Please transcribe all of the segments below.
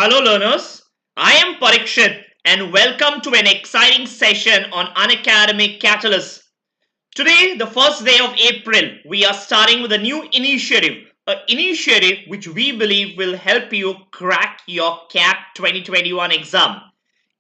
Hello learners, I am Parikshit and welcome to an exciting session on Unacademy CAT-alyst. Today, the first day of April, we are starting with a new initiative, an initiative which we believe will help you crack your CAT 2021 exam.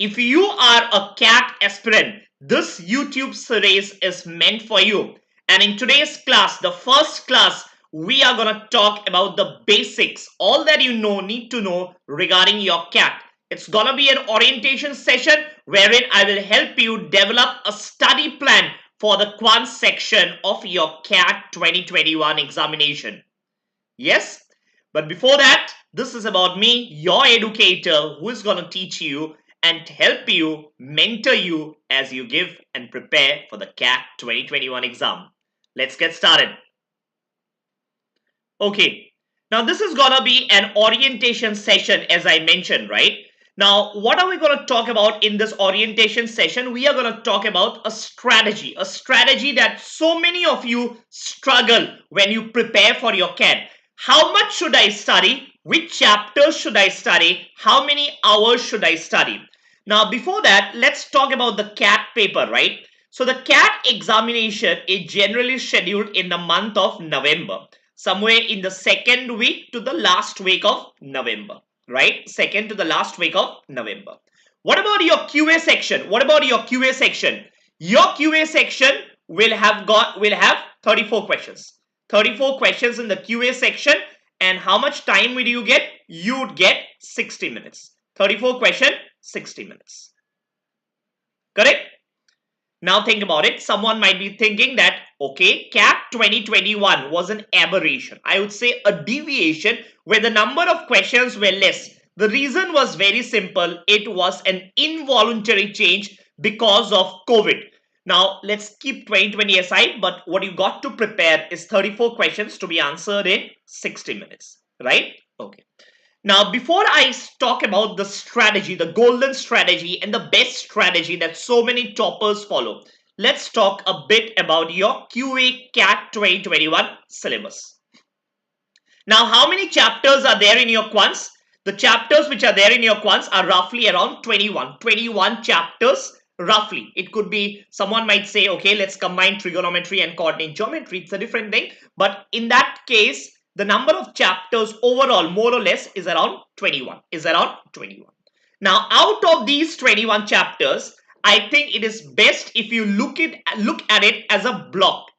If you are a CAT aspirant, this YouTube series is meant for you. And in today's class, the first class, we are going to talk about the basics, all that you need to know regarding your CAT. It's going to be an orientation session wherein I will help you develop a study plan for the quant section of your CAT 2021 examination. Yes, but before that, this is about me, your educator, who is going to teach you and help you, mentor you as you give and prepare for the CAT 2021 exam. Let's get started. Okay, now this is gonna be an orientation session as I mentioned, right? Now, what are we going to talk about in this orientation session? We are going to talk about a strategy that so many of you struggle when you prepare for your CAT. How much should I study? Which chapters should I study? How many hours should I study? Now, before that, let's talk about the CAT paper, right? So the CAT examination is generally scheduled in the month of November, somewhere in the second week to the last week of November, right? Second to the last week of November. What about your QA section? What about your QA section? Your QA section will have 34 questions. 34 questions in the QA section. And how much time will you get? You would get 60 minutes. 34 question, 60 minutes. Correct? Now think about it. Someone might be thinking that, okay, CAT 2021 was an aberration. I would say a deviation where the number of questions were less. The reason was very simple. It was an involuntary change because of COVID. Now let's keep 2020 aside, but what you got to prepare is 34 questions to be answered in 60 minutes, right? Okay. Now, before I talk about the strategy, the golden strategy and the best strategy that so many toppers follow, let's talk a bit about your QA CAT 2021 syllabus. Now, how many chapters are there in your quants? The chapters which are there in your quants are roughly around 21 chapters. Roughly, it could be, someone might say, okay, let's combine trigonometry and coordinate geometry. It's a different thing. But in that case, the number of chapters overall, more or less, is around 21. Now, out of these 21 chapters, I think it is best if you look at it as a block.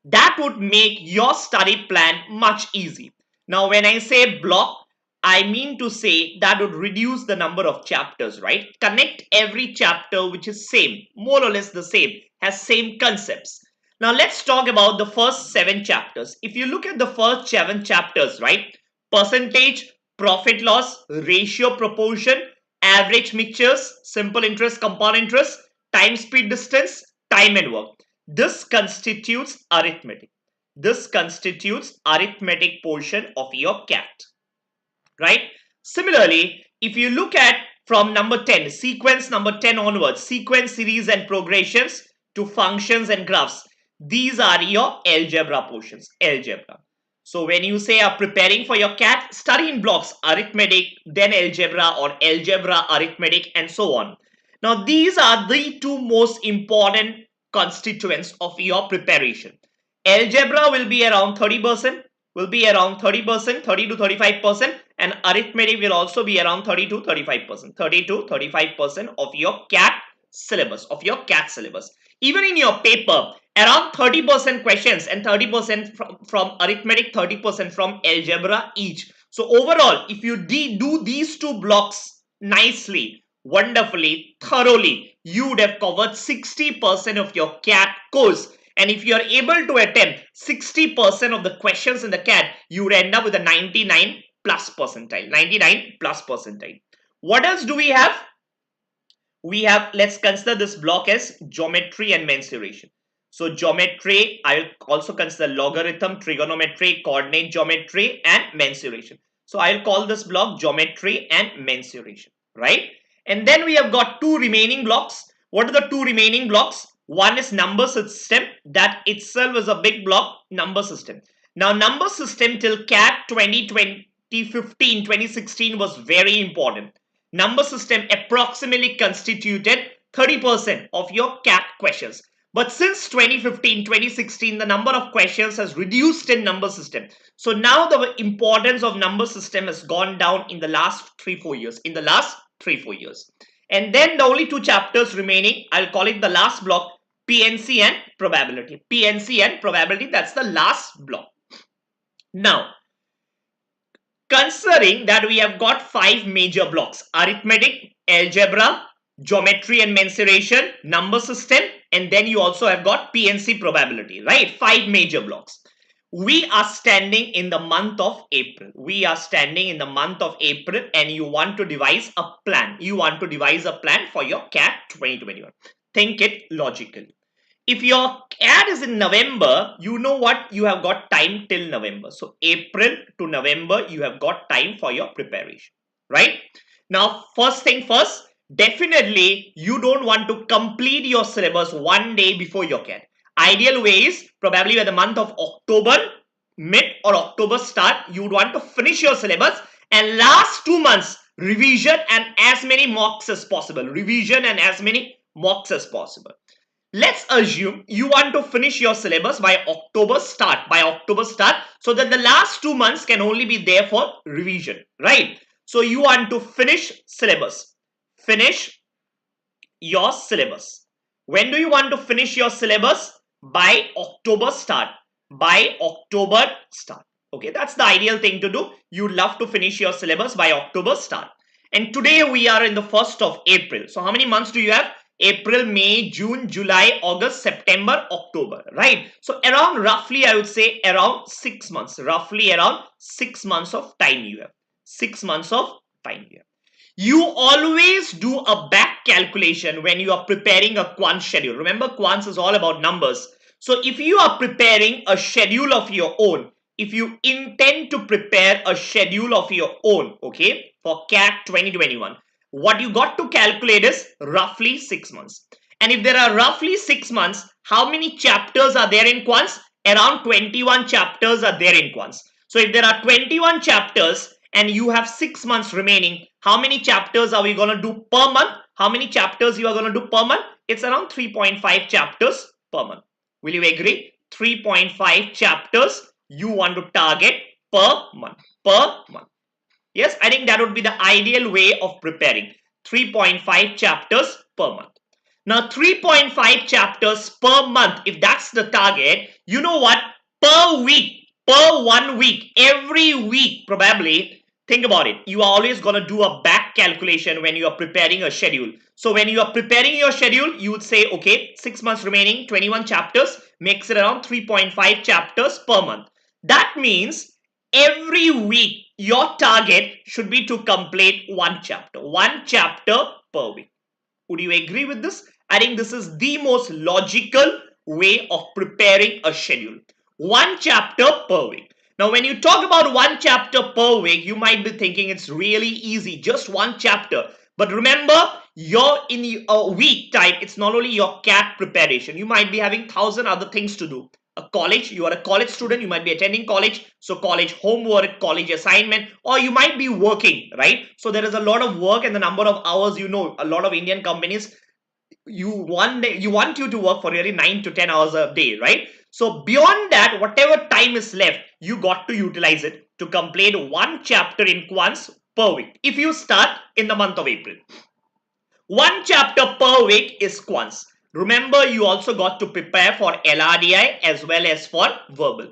That would make your study plan much easy. Now, when I say block, I mean to say that would reduce the number of chapters, right? Connect every chapter which is same, more or less the same, has same concepts. Now let's talk about the first 7 chapters. If you look at the first 7 chapters, right? Percentage, profit loss, ratio proportion, average mixtures, simple interest, compound interest, time, speed, distance, time and work. This constitutes arithmetic. This constitutes arithmetic portion of your CAT, right? Similarly, if you look at from number 10, sequence number 10 onwards, sequence, series and progressions to functions and graphs. These are your algebra portions, algebra. So when you say are preparing for your CAT, study in blocks, arithmetic, then algebra or algebra, arithmetic and so on. Now these are the 2 most important constituents of your preparation. Algebra will be around 30%, 30 to 35%, and arithmetic will also be around 30 to 35% of your CAT syllabus, Even in your paper, around 30% questions and 30% from arithmetic, 30% from algebra each. So overall, if you do these 2 blocks nicely, wonderfully, thoroughly, you would have covered 60% of your CAT course. And if you are able to attempt 60% of the questions in the CAT, you would end up with a 99 plus percentile. What else do we have? We have, let's consider this block as geometry and mensuration. So geometry, I will also consider logarithm, trigonometry, coordinate geometry and mensuration. So I'll call this block geometry and mensuration, right? And then we have got 2 remaining blocks. What are the 2 remaining blocks? One is number system. That itself is a big block, number system. Now number system till CAT 2020, 2015, 2016 was very important. Number system approximately constituted 30% of your CAT questions. But since 2015, 2016, the number of questions has reduced in number system. So now the importance of number system has gone down in the last 3-4 years. And then the only two chapters remaining, I'll call it the last block, PNC and probability. PNC and probability, that's the last block. Now, considering that we have got 5 major blocks: arithmetic, algebra, geometry and mensuration, number system, and then you also have got PNC probability, right? 5 major blocks. We are standing in the month of April. And you want to devise a plan. For your CAT 2021. Think it logically. If your CAT is in November, you know what? You have got time till November. So April to November, you have got time for your preparation, right? Now, first thing first, definitely you don't want to complete your syllabus one day before your CAT. Ideal way is probably by the month of October, mid or October start, you would want to finish your syllabus, and last 2 months, revision and as many mocks as possible. Let's assume you want to finish your syllabus by October start, so that the last 2 months can only be there for revision, right? So you want to finish your syllabus. When do you want to finish your syllabus? By October start. Okay, that's the ideal thing to do. You love to finish your syllabus by October start. And today we are in the 1st of April. So how many months do you have? April, May, June, July, August, September, October, right? So roughly I would say around 6 months. Roughly around 6 months of time you have. You always do a back calculation when you are preparing a quant schedule. Remember, quants is all about numbers. So if you are preparing a schedule of your own, if you intend to prepare a schedule of your own, okay, for CAT 2021, what you got to calculate is roughly 6 months. And if there are roughly 6 months, how many chapters are there in quants? Around 21 chapters are there in quants. So if there are 21 chapters and you have 6 months remaining, how many chapters are we going to do per month? How many chapters you are going to do per month? It's around 3.5 chapters per month. Will you agree? 3.5 chapters you want to target per month. Yes, I think that would be the ideal way of preparing. 3.5 chapters per month. Now, 3.5 chapters per month, if that's the target, you know what? Per 1 week, every week probably, think about it. You are always going to do a back calculation when you are preparing a schedule. So when you are preparing your schedule, you would say, okay, 6 months remaining, 21 chapters, makes it around 3.5 chapters per month. That means every week, your target should be to complete 1 chapter. 1 chapter per week. Would you agree with this? I think this is the most logical way of preparing a schedule. 1 chapter per week. Now, when you talk about 1 chapter per week, you might be thinking it's really easy, just 1 chapter. But remember, you're in a week time, it's not only your CAT preparation. You might be having 1,000 other things to do. You are a college student, you might be attending college, so college homework, college assignment, or you might be working, right? So there is a lot of work, and the number of hours, a lot of Indian companies, you want you to work for really 9 to 10 hours a day, right? So beyond that, whatever time is left, you got to utilize it to complete 1 chapter in quants per week. If you start in the month of April, 1 chapter per week is quants. Remember, you also got to prepare for LRDI as well as for verbal.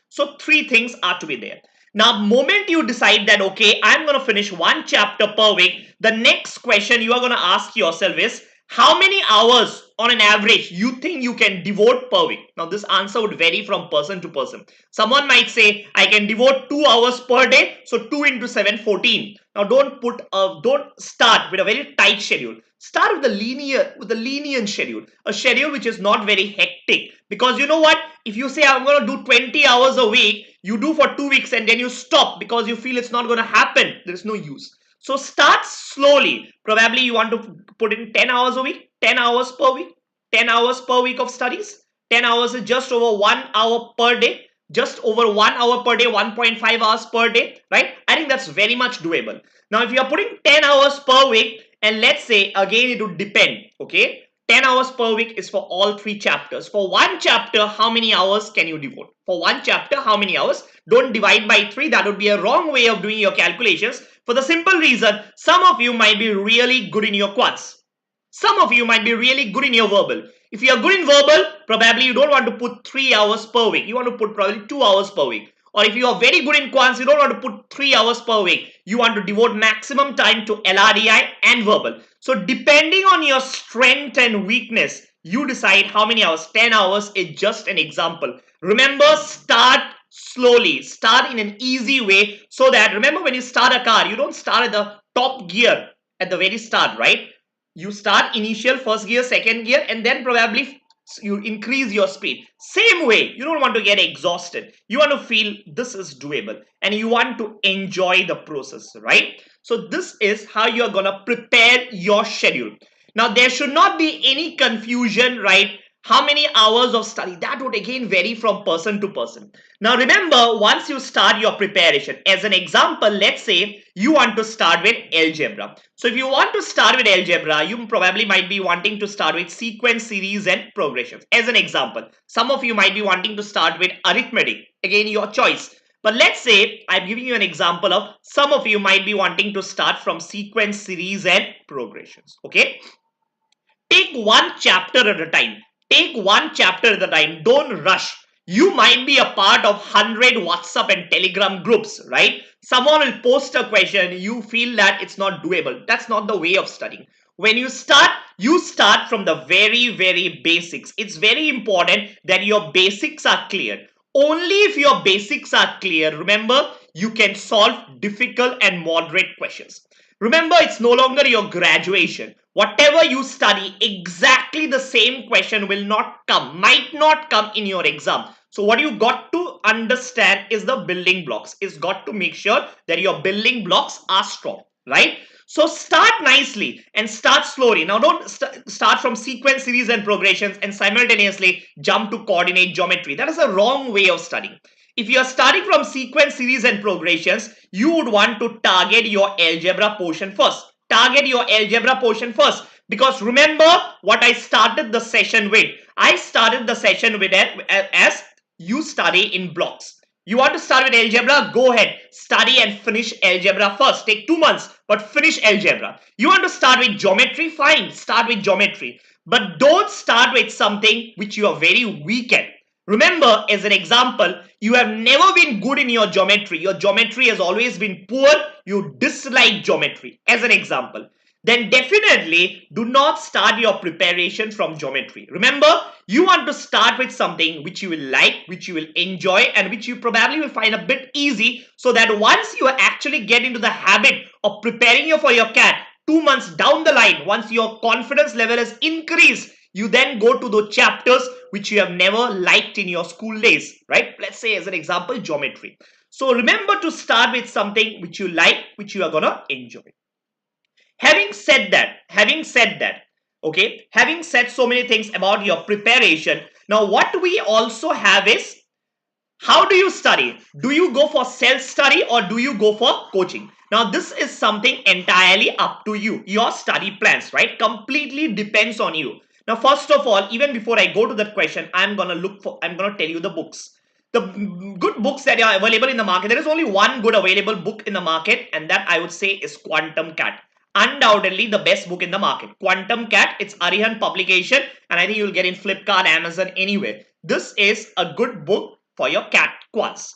So 3 things are to be there. Now, moment you decide that, okay, I'm going to finish 1 chapter per week, the next question you are going to ask yourself is, how many hours on an average you think you can devote per week? Now, this answer would vary from person to person. Someone might say, I can devote 2 hours per day. So 2 into 7, 14. Now, don't start with a very tight schedule. Start with a lenient schedule. A schedule which is not very hectic. Because you know what? If you say, I'm going to do 20 hours a week, you do for 2 weeks and then you stop because you feel it's not going to happen. There's no use. So start slowly. Probably you want to put in 10 hours a week, 10 hours per week, 10 hours per week of studies. 10 hours is just over 1 hour per day. just over 1 hour per day, 1.5 hours per day, right? I think that's very much doable. Now, if you are putting 10 hours per week, and let's say again it would depend, okay? 10 hours per week is for all 3 chapters. For one chapter, how many hours can you devote? For one chapter, how many hours? Don't divide by 3. That would be a wrong way of doing your calculations. For the simple reason, some of you might be really good in your quants. Some of you might be really good in your verbal. If you are good in verbal, probably you don't want to put 3 hours per week. You want to put probably 2 hours per week. Or if you are very good in quants, you don't want to put 3 hours per week. You want to devote maximum time to LRDI and verbal. So depending on your strength and weakness, you decide how many hours. 10 hours is just an example. Remember, start slowly. Start in an easy way so that, remember, when you start a car, you don't start at the top gear at the very start, right? You start initial first gear, second gear, and then probably you increase your speed. Same way, you don't want to get exhausted. You want to feel this is doable and you want to enjoy the process, right? So this is how you are going to prepare your schedule. Now, there should not be any confusion, right? How many hours of study? That would again vary from person to person. Now, remember, once you start your preparation, as an example, let's say you want to start with algebra. So if you want to start with algebra, you probably might be wanting to start with sequence, series, and progressions. As an example, some of you might be wanting to start with arithmetic. Again, your choice. But let's say I'm giving you an example of some of you might be wanting to start from sequence, series, and progressions. Okay. Take one chapter at a time. Take one chapter at a time. Don't rush. You might be a part of 100 WhatsApp and Telegram groups, right? Someone will post a question. You feel that it's not doable. That's not the way of studying. When you start from the very, very basics. It's very important that your basics are clear. Only if your basics are clear, remember, you can solve difficult and moderate questions. Remember, it's no longer your graduation. Whatever you study, exactly the same question might not come in your exam. So what you got to understand is the building blocks. It's got to make sure that your building blocks are strong, right? So start nicely and start slowly. Now don't start from sequence, series and progressions and simultaneously jump to coordinate geometry. That is a wrong way of studying. If you are starting from sequence, series and progressions, you would want to target your algebra portion first. Target your algebra portion first. Because remember what I started the session with. I started the session with as you study in blocks. You want to start with algebra? Go ahead. Study and finish algebra first. Take 2 months, but finish algebra. You want to start with geometry? Fine. Start with geometry. But don't start with something which you are very weak at. Remember, as an example, you have never been good in your geometry. Your geometry has always been poor. You dislike geometry, as an example. Then definitely do not start your preparation from geometry. Remember, you want to start with something which you will like, which you will enjoy, and which you probably will find a bit easy, so that once you actually get into the habit of preparing you for your CAT, 2 months down the line, once your confidence level has increased, you then go to those chapters which you have never liked in your school days, right? Let's say as an example, geometry. So remember to start with something which you like, which you are gonna enjoy. Having said that, okay, having said so many things about your preparation, now what we also have is, how do you study? Do you go for self-study or do you go for coaching? Now, this is something entirely up to you. Your study plans, right? Completely depends on you. Now, first of all, even before I go to that question, I'm going to tell you the books. The good books that are available in the market. There is only one good available book in the market, and that I would say is Quantum CAT. Undoubtedly the best book in the market. Quantum CAT, it's Arihan publication, and I think you'll get in Flipkart, Amazon, anywhere. This is a good book for your CAT quants.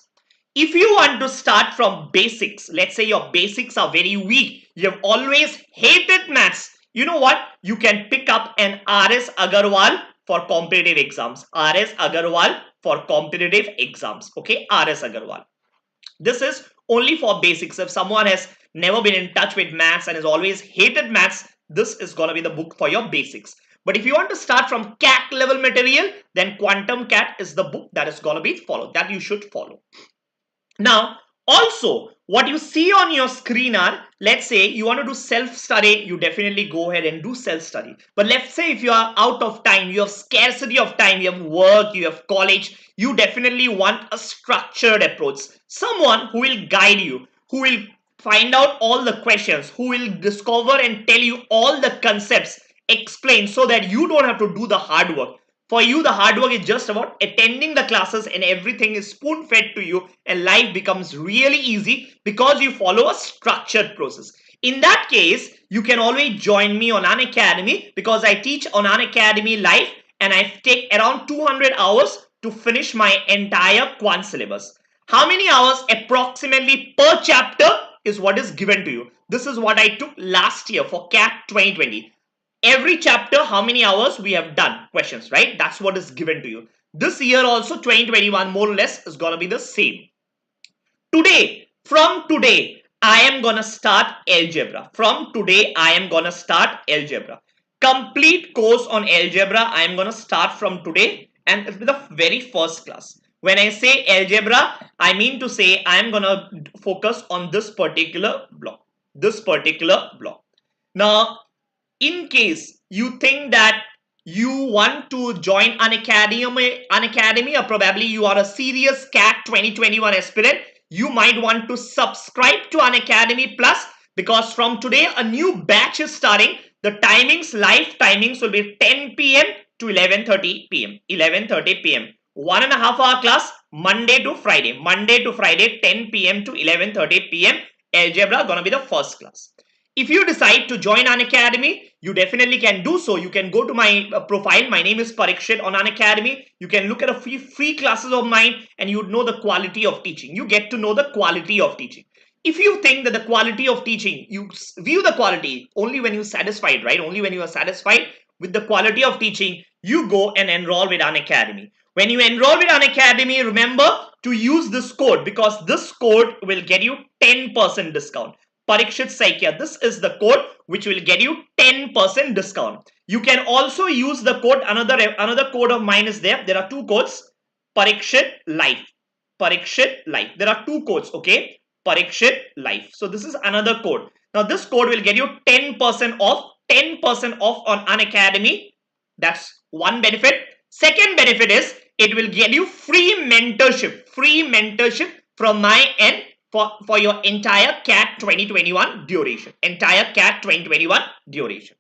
If you want to start from basics, let's say your basics are very weak, you have always hated maths, you know what? You can pick up an RS Agarwal for competitive exams. RS Agarwal for competitive exams. Okay, RS Agarwal. This is only for basics. If someone has never been in touch with maths and has always hated maths, this is going to be the book for your basics. But if you want to start from CAT level material, then Quantum CAT is the book that is going to be followed, that you should follow. Now, Also, what you see on your screen are, let's say you want to do self-study, you definitely go ahead and do self-study. But let's say if you are out of time, you have scarcity of time, you have work, you have college, you definitely want a structured approach. Someone who will guide you, who will find out all the questions, who will discover and tell you all the concepts, explain so that you don't have to do the hard work. For you, the hard work is just about attending the classes and everything is spoon fed to you and life becomes really easy because you follow a structured process. In that case, you can always join me on Unacademy because I teach on Unacademy live and I take around 200 hours to finish my entire quant syllabus. How many hours approximately per chapter is what is given to you. This is what I took last year for CAT 2020. Every chapter, how many hours we have done questions, right? That's what is given to you. This year also 2021 more or less is going to be the same. From today, I am going to start algebra. From today, I am going to start algebra. Complete course on algebra, I am going to start from today and it's the very first class. When I say algebra, I mean to say I am going to focus on this particular block. This particular block. Now, in case you think that you want to join Unacademy, or probably you are a serious CAT 2021 aspirant, you might want to subscribe to Unacademy Plus because from today a new batch is starting. The timings, live timings will be 10 p.m. to 11:30 p.m. 11:30 p.m. 1.5 hour class, Monday to Friday. Monday to Friday, 10 p.m. to 11:30 p.m. Algebra gonna be the first class. If you decide to join Unacademy, you definitely can do so. You can go to my profile. My name is Parikshit on Unacademy. You can look at a free classes of mine and you would know the quality of teaching. You get to know the quality of teaching. If you think that the quality of teaching, you view the quality only when you're satisfied, right? Only when you are satisfied with the quality of teaching, you go and enroll with Unacademy. When you enroll with Unacademy, remember to use this code because this code will get you 10% discount. Parikshit Saikia. This is the code which will get you 10% discount. You can also use the code, another code of mine is there. There are two codes, Parikshit Life. Parikshit Life. There are two codes, okay? Parikshit Life. So this is another code. Now this code will get you 10% off, 10% off on Unacademy. That's one benefit. Second benefit is it will get you free mentorship from my end for your entire CAT 2021 duration. Entire CAT 2021 duration.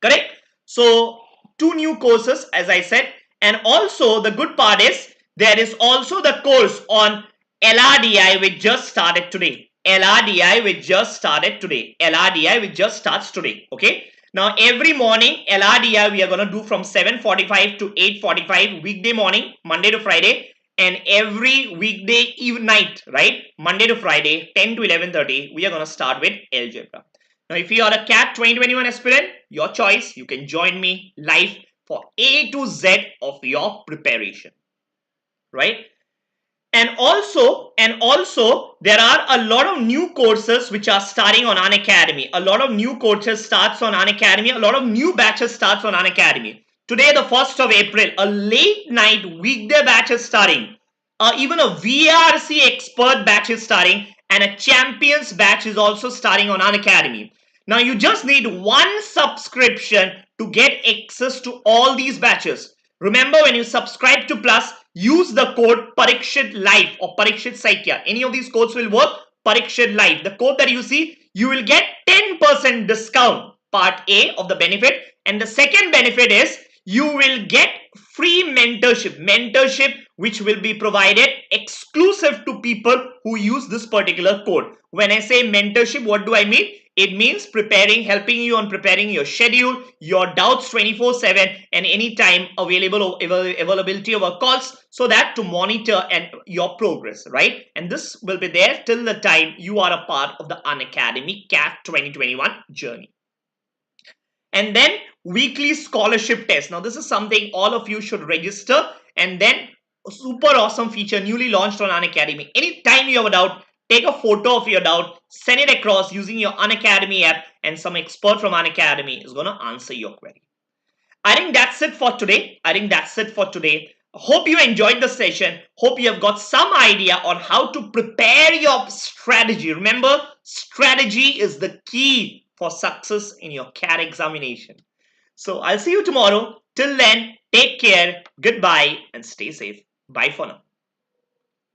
Correct? So, two new courses as I said. And also the good part is there is also the course on LRDI which just started today. LRDI which just started today. LRDI which just starts today. Okay? Now every morning LRDI we are going to do from 7:45 to 8:45 weekday morning, Monday to Friday. And every weekday night, right? Monday to Friday, 10 to 11:30, we are going to start with algebra. Now, if you are a CAT 2021 aspirant, your choice, you can join me live for A to Z of your preparation, right? And also, there are a lot of new courses which are starting on Unacademy. A lot of new courses starts on Unacademy. A lot of new batches starts on Unacademy. Today, the 1st of April, a late night weekday batch is starting. Even a VRC expert batch is starting and a champions batch is also starting on Unacademy. Now, you just need one subscription to get access to all these batches. Remember, when you subscribe to Plus, use the code Parikshit Life or Parikshit Saikia. Any of these codes will work. Parikshit Life. The code that you see, you will get 10% discount. Part A of the benefit. And the second benefit is you will get free mentorship which will be provided exclusive to people who use this particular code. When I say mentorship, what do I mean? It means helping you on preparing your schedule, your doubts 24/7 and anytime availability of our calls so that to monitor and your progress, right? And this will be there till the time you are a part of the Unacademy CAT 2021 journey. And then weekly scholarship test. Now this is something all of you should register, and then a super awesome feature newly launched on Unacademy. Anytime you have a doubt, take a photo of your doubt, send it across using your Unacademy app, and some expert from Unacademy is going to answer your query. I think that's it for today. Hope you enjoyed the session. Hope you have got some idea on how to prepare your strategy. Remember, strategy is the key for success in your CAT examination. So I'll see you tomorrow. Till then, take care, goodbye, and stay safe. Bye for now.